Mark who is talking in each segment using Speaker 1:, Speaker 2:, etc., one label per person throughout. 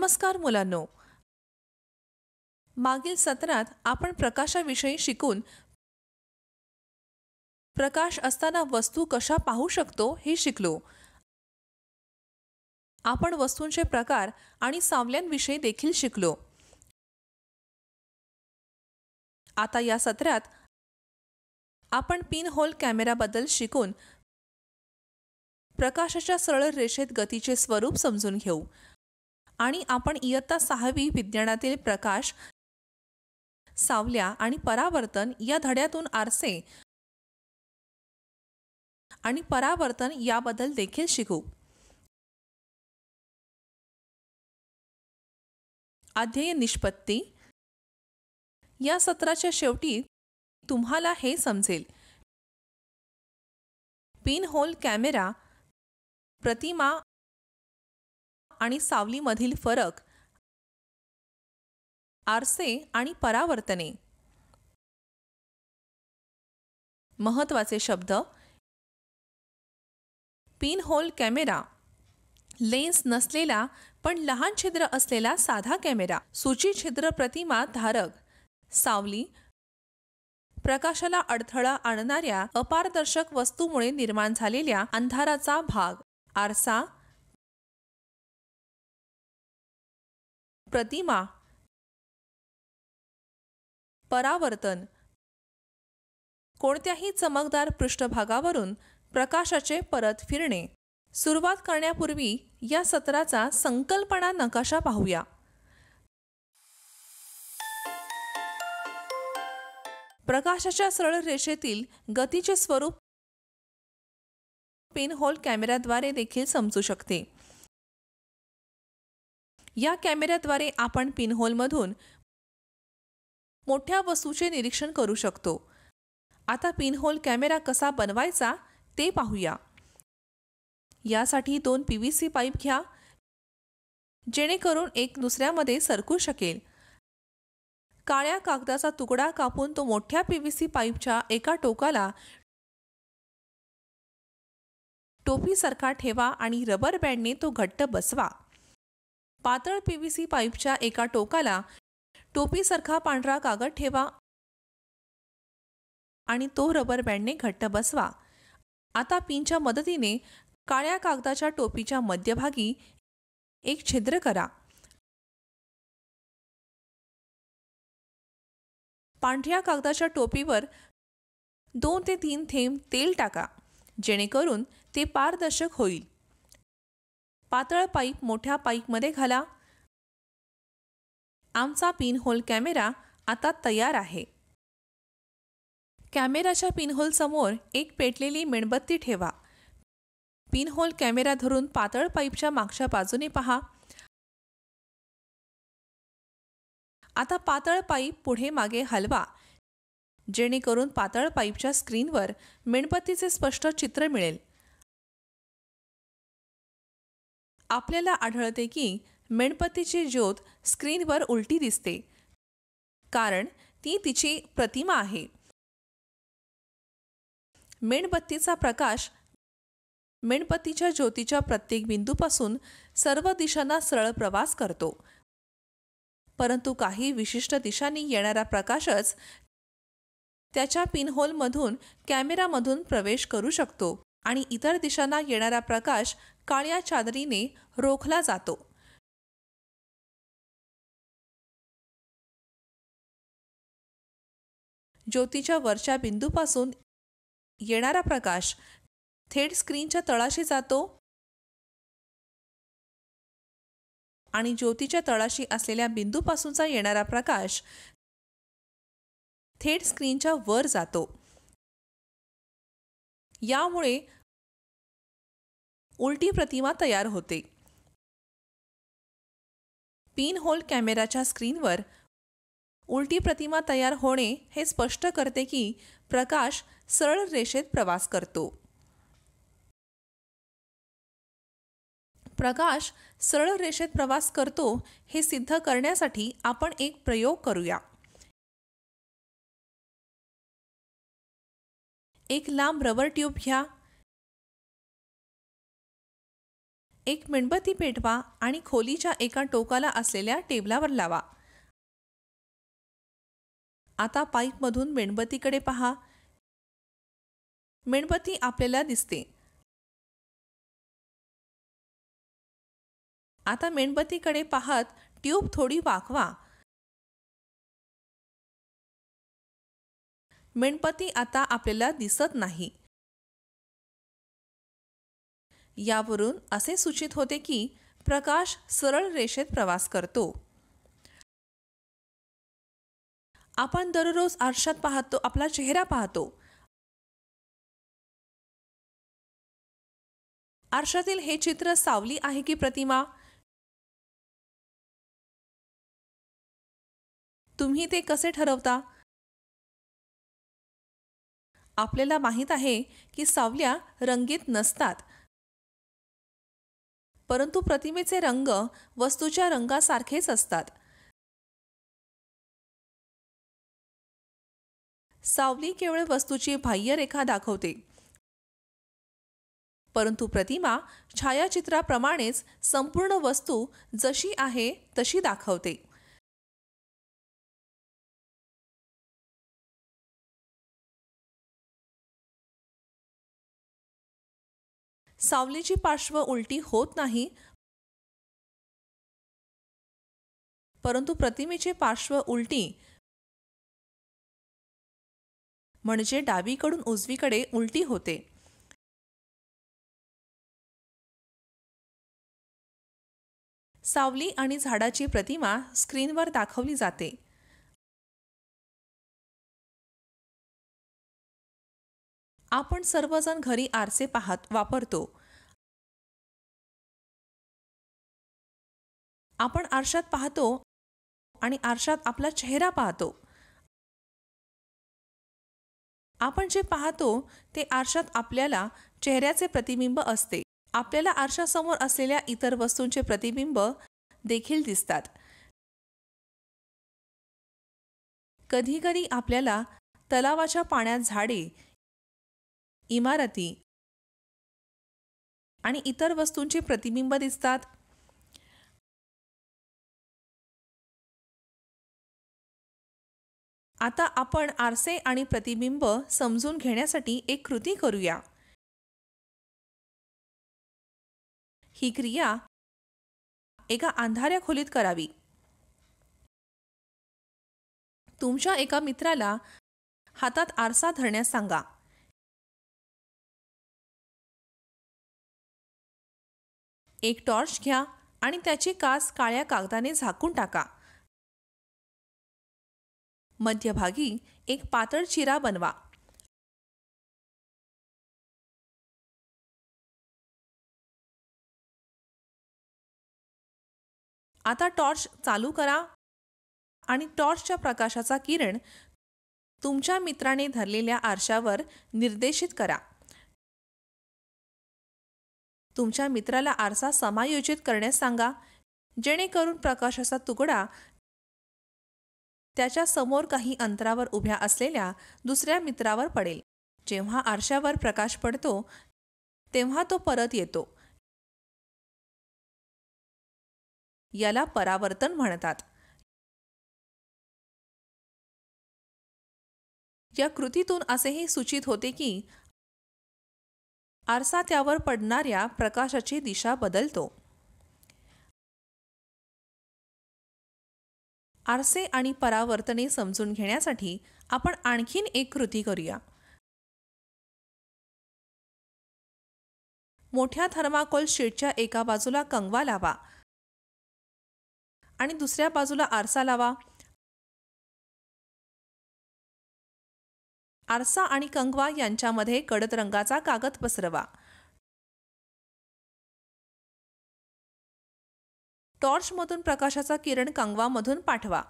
Speaker 1: नमस्कार मुलांनो, मागील सत्रात आपण प्रकाशाविषयी शिकून प्रकाश असताना वस्तू कशा पाहू शकतो हे शिकलो. आपण वस्तूंचे प्रकार आणि सावल्यांविषयी देखील शिकलो. आता या सत्रात आपण पिन होल कॅमेराबद्दल शिकून प्रकाशाच्या सरळ रेषेत गतीचे स्वरूप समजून घेऊ आणि आपण इयत्ता 6वी विज्ञानातील प्रकाश, सावल्या आणि परावर्तन या धड्यातून आरसे आणि परावर्तन याबद्दल देखील शिकू. अध्ययन निष्पत्ती. या सत्राच्या शेवटी तुम्हाला हे समजेल: पिन होल कॅमेरा, प्रतिमा आणि सावलीमधील फरक, आरसे आणि परावर्तने. महत्त्वाचे शब्द: पिन होल कॅमेरा, लेन्स नसलेला पण लहान छिद्र असलेला साधा कॅमेरा. सूची छिद्र प्रतिमा धारक. सावली, प्रकाशाला अडथळा आणणाऱ्या अपारदर्शक वस्तूमुळे निर्माण झालेल्या अंधाराचा भाग. आरसा, प्रतिमा, परावर्तन, कोणत्याही चमकदार पृष्ठभागावरून प्रकाशाचे परत फिरणे. सुरुवात करण्यापूर्वी या सत्राचा संकल्पना नकाशा पाहूया. प्रकाशाच्या सरळ रेषेतील गतीचे स्वरूप पिन होल कॅमेऱ्याद्वारे देखील समजू शकते. या कॅमेऱ्याद्वारे आपण पिन होलमधून मोठ्या वस्तूचे निरीक्षण करू शकतो. आता पिन होल कॅमेरा कसा बनवायचा ते पाहूया. यासाठी 2 PVC पाईप घ्या, जेणेकरून एक दुसऱ्यामध्ये सरकू शकेल. काळ्या कागदाचा तुकडा कापून तो मोठ्या PVC पाईपच्या एका टोकाला टोपीसारखा ठेवा आणि रबर बँडने तो घट्ट बसवा. पातळ PVC पाईपच्या एका टोकाला टोपीसारखा पांढरा कागद ठेवा आणि तो रबर बँडने घट्ट बसवा. आता पिनच्या मदतीने काळ्या कागदाच्या टोपीच्या मध्यभागी एक छिद्र करा. पांढऱ्या कागदाच्या टोपीवर 2 ते 3 थेंब तेल टाका, जेणेकरून ते पारदर्शक होईल. पातळ पाईप मोठ्या पाईपमध्ये घाला. आमचा पिन होल कॅमेरा आता तयार आहे. कॅमेराच्या पिनहोल समोर एक पेटलेली मेणबत्ती ठेवा. पिनहोल कॅमेरा धरून पातळ पाईपच्या मागच्या बाजूने पहा. आता पातळ पाईप पुढे मागे हलवा, जेणेकरून पातळ पाईपच्या स्क्रीनवर मेणबत्तीचे स्पष्ट चित्र मिळेल. आपल्याला आढळते की मेणबत्तीची ज्योत स्क्रीनवर उलटी दिसते, कारण ती तिची प्रतिमा आहे. मेणबत्तीचा प्रकाश मेणबत्तीच्या ज्योतीच्या प्रत्येक बिंदूपासून सर्व दिशांना सरळ प्रवास करतो, परंतु काही विशिष्ट दिशांनी येणारा प्रकाशच त्याच्या पिनहोलमधून कॅमेरामधून प्रवेश करू शकतो आणि इतर दिशांना येणारा प्रकाश काळ्या चादरीने रोखला जातो. ज्योतीच्या वरच्या बिंदूपासून येणारा प्रकाश थेट स्क्रीनच्या तळाशी जातो आणि ज्योतीच्या तळाशी असलेल्या बिंदूपासूनचा येणारा प्रकाश थेट स्क्रीनच्या वर जातो. यामुळे उलटी प्रतिमा तयार होते. पिन होल कॅमेराच्या स्क्रीनवर उलटी प्रतिमा तयार होणे हे स्पष्ट करते की प्रकाश सरळ रेषेत प्रवास करतो. प्रकाश सरळ रेषेत प्रवास करतो हे सिद्ध करण्यासाठी आपण एक प्रयोग करूया. एक लांब रबर ट्यूब घ्या. एक मेणबत्ती पेटवा आणि खोलीच्या एका टोकाला असलेल्या टेबलावर लावा. आता पाईपमधून मेणबत्तीकडे पहा. मेणबत्ती आपल्याला दिसते. आता मेणबत्तीकडे पाहत ट्यूब थोडी वाकवा. मेणबत्ती आता आपल्याला दिसत नाही. यावरून असे सूचित होते की प्रकाश सरळ रेषेत प्रवास करतो. आपण दररोज आरशात पाहतो, आपला चेहरा पाहतो. आरशातील हे चित्र सावली आहे की प्रतिमा? तुम्ही ते कसे ठरवता? आपल्याला माहीत आहे की सावल्या रंगीत नसतात, परंतु प्रतिमेचे रंग वस्तूच्या रंगासारखेच असतात. सावली केवळ वस्तूची बाह्यरेखा दाखवते, परंतु प्रतिमा छायाचित्राप्रमाणेच संपूर्ण वस्तू जशी आहे तशी दाखवते. सावलीची पार्श्व उलटी होत नाही, परंतु प्रतिमेची पार्श्व उलटी म्हणजे डावीकडून उजवीकडे उलटी होते. सावली आणि झाडाची प्रतिमा स्क्रीनवर दाखवली जाते. आपण सर्वजण घरी आरसे वापरतो. आपण आरशात पाहतो आणि आरशात आपला चेहरा पाहतो. आपण जे पाहतो ते आरशात आपल्याला चेहऱ्याचे प्रतिबिंब असते. आपल्याला आरशासमोर असलेल्या इतर वस्तूंचे प्रतिबिंब देखील दिसतात. कधीकधी आपल्याला तलावाच्या पाण्यात झाडे, इमारती आणि इतर वस्तूंचे प्रतिबिंब दिसतात. आता आपण आरसे आणि प्रतिबिंब समजून घेण्यासाठी एक कृती करूया. ही क्रिया एका अंधाऱ्या खोलीत करावी. तुमच्या एका मित्राला हातात आरसा धरण्यास सांगा. एक टॉर्च घ्या आणि त्याची काच काळ्या कागदाने झाकून टाका. मध्यभागी एक पातळ चिरा बनवा. आता टॉर्च चालू करा आणि टॉर्चच्या प्रकाशाचा किरण तुमच्या मित्राने धरलेल्या आरशावर निर्देशित करा. तुमच्या मित्राला आरसा समायोजित करण्यास सांगा, जेणेकरून प्रकाशाचा तुकडा त्याच्या समोर काही अंतरावर उभ्या असलेल्या दुसऱ्या मित्रावर पडेल. जेव्हा आरशावर प्रकाश पडतो तेव्हा तो परत येतो. याला परावर्तन म्हणतात. या कृतीतून असेही सूचित होते की आरसा त्यावर पडणाऱ्या प्रकाशाची दिशा बदलतो. आरसे आणि परावर्तने समजून घेण्यासाठी आपण आणखीन एक कृती करूया. मोठ्या थर्माकोल शीटच्या एका बाजूला कंगवा लावा आणि दुसऱ्या बाजूला आरसा लावा. आरसा आणि कंगवा यांच्यामध्ये गडद रंगाचा कागद पसरवा. टॉर्चमधून प्रकाशाचा किरण कंगवामधून पाठवा.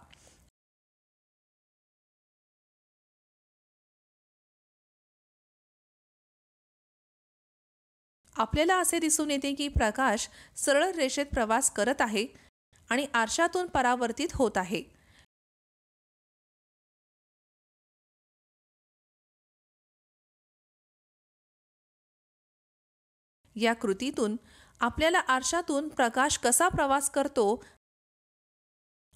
Speaker 1: आपल्याला असे दिसून येते की प्रकाश सरळ रेषेत प्रवास करत आहे आणि आरशातून परावर्तित होत आहे. या कृतीतून आपल्याला आरशातून प्रकाश कसा प्रवास करतो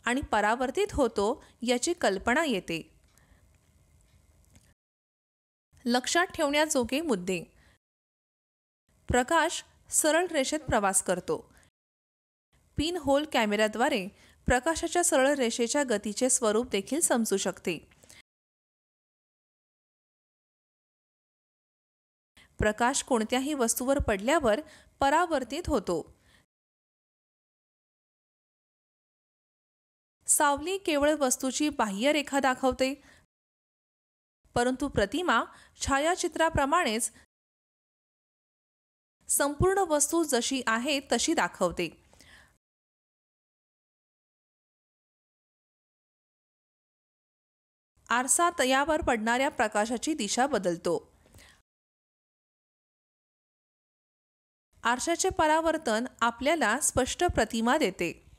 Speaker 1: आणि परावर्तित होतो याची कल्पना येते. लक्षात ठेवण्याजोगे मुद्दे. प्रकाश सरळ रेषेत प्रवास करतो. पिन होल कॅमेऱ्याद्वारे प्रकाशाच्या सरळ रेषेच्या गतीचे स्वरूप देखील समजू शकते. प्रकाश कोणत्याही वस्तूवर पडल्यावर परावर्तित होतो. सावली केवळ वस्तूची बाह्यरेखा दाखवते, परंतु प्रतिमा छायाचित्राप्रमाणेच संपूर्ण वस्तू जशी आहे तशी दाखवते. आरसा त्यावर पडणाऱ्या प्रकाशाची दिशा बदलतो. आरशाचे परावर्तन आपल्याला स्पष्ट प्रतिमा देते.